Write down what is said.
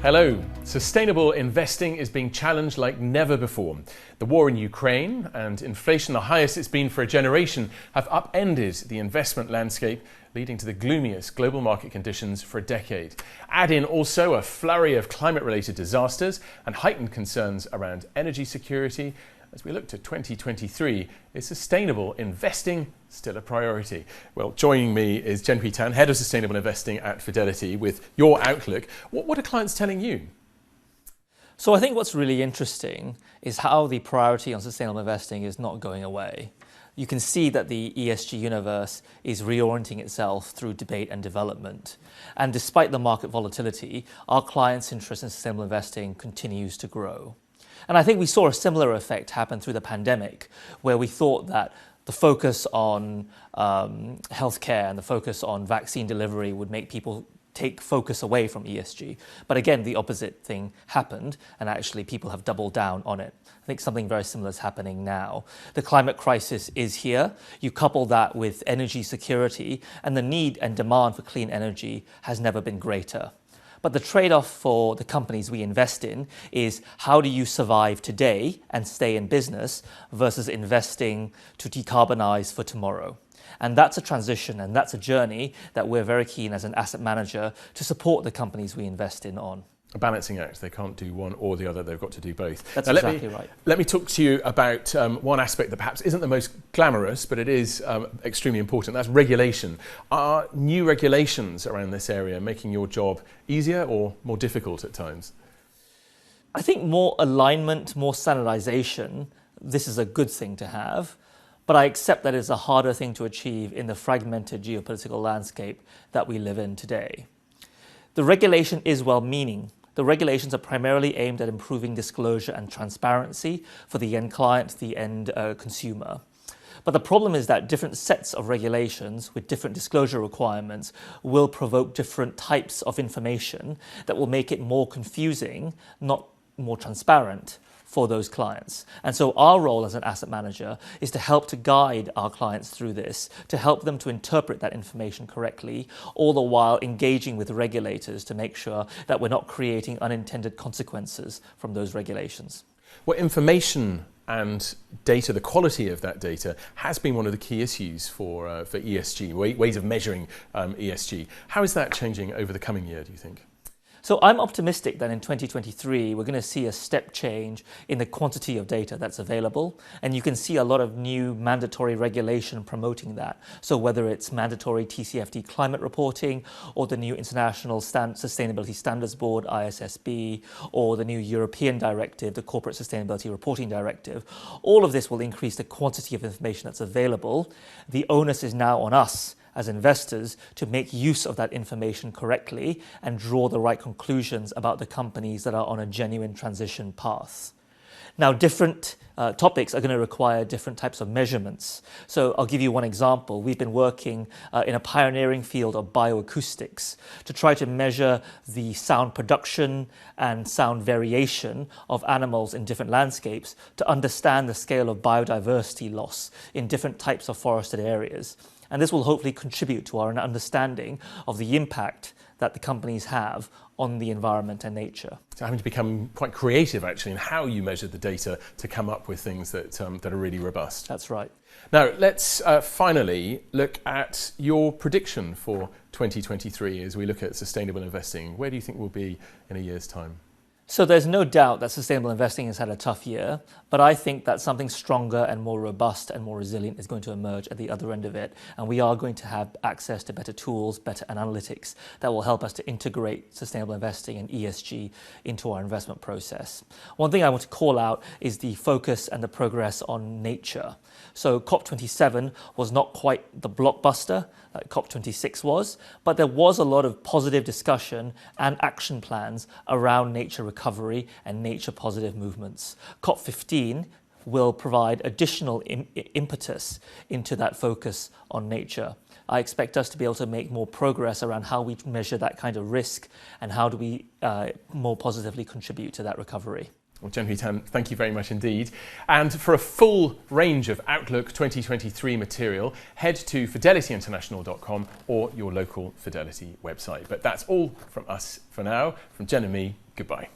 Hello. Sustainable investing is being challenged like never before. The war in Ukraine and inflation, the highest it's been for a generation, have upended the investment landscape, leading to the gloomiest global market conditions for a decade. Add in also a flurry of climate-related disasters and heightened concerns around energy security. As we look to 2023, is sustainable investing still a priority? Well, joining me is Jen Tan, Head of Sustainable Investing at Fidelity, with your outlook. What are clients telling you? So I think what's really interesting is how the priority on sustainable investing is not going away. You can see that the ESG universe is reorienting itself through debate and development. And despite the market volatility, our clients' interest in sustainable investing continues to grow. And I think we saw a similar effect happen through the pandemic, where we thought that the focus on healthcare and the focus on vaccine delivery would make people take focus away from ESG. But again, the opposite thing happened, and actually people have doubled down on it. I think something very similar is happening now. The climate crisis is here. You couple that with energy security, and the need and demand for clean energy has never been greater. But the trade-off for the companies we invest in is how do you survive today and stay in business versus investing to decarbonize for tomorrow. And that's a transition and that's a journey that we're very keen as an asset manager to support the companies we invest in on. A balancing act. They can't do one or the other. They've got to do both. That's now, exactly right. Let me talk to you about one aspect that perhaps isn't the most glamorous, but it is extremely important. That's regulation. Are new regulations around this area making your job easier or more difficult at times? I think more alignment, more standardization, this is a good thing to have. But I accept that it's a harder thing to achieve in the fragmented geopolitical landscape that we live in today. The regulation is well-meaning. The regulations are primarily aimed at improving disclosure and transparency for the end client, the end consumer. But the problem is that different sets of regulations with different disclosure requirements will provoke different types of information that will make it more confusing, not more transparent for those clients. And so our role as an asset manager is to help to guide our clients through this, to help them to interpret that information correctly, all the while engaging with regulators to make sure that we're not creating unintended consequences from those regulations. Well, information and data, the quality of that data, has been one of the key issues for ESG, ways of measuring ESG. How is that changing over the coming year, do you think? So I'm optimistic that in 2023, we're going to see a step change in the quantity of data that's available. And you can see a lot of new mandatory regulation promoting that. So whether it's mandatory TCFD climate reporting, or the new International Sustainability Standards Board, ISSB, or the new European directive, the Corporate Sustainability Reporting Directive, all of this will increase the quantity of information that's available. The onus is now on us as investors to make use of that information correctly and draw the right conclusions about the companies that are on a genuine transition path. Now, different topics are going to require different types of measurements. So I'll give you one example. We've been working in a pioneering field of bioacoustics to try to measure the sound production and sound variation of animals in different landscapes to understand the scale of biodiversity loss in different types of forested areas. And this will hopefully contribute to our understanding of the impact that the companies have on the environment and nature. So having to become quite creative actually in how you measure the data to come up with things that are really robust. That's right. Now let's finally look at your prediction for 2023 as we look at sustainable investing. Where do you think we'll be in a year's time? So there's no doubt that sustainable investing has had a tough year, but I think that something stronger and more robust and more resilient is going to emerge at the other end of it. And we are going to have access to better tools, better analytics that will help us to integrate sustainable investing and ESG into our investment process. One thing I want to call out is the focus and the progress on nature. So COP27 was not quite the blockbuster that COP26 was, but there was a lot of positive discussion and action plans around nature recovery and nature positive movements. COP15 will provide additional impetus into that focus on nature. I expect us to be able to make more progress around how we measure that kind of risk and how do we more positively contribute to that recovery. Well, Jen Tan, thank you very much indeed. And for a full range of Outlook 2023 material, head to fidelityinternational.com or your local Fidelity website. But that's all from us for now. From Jen and me, Goodbye.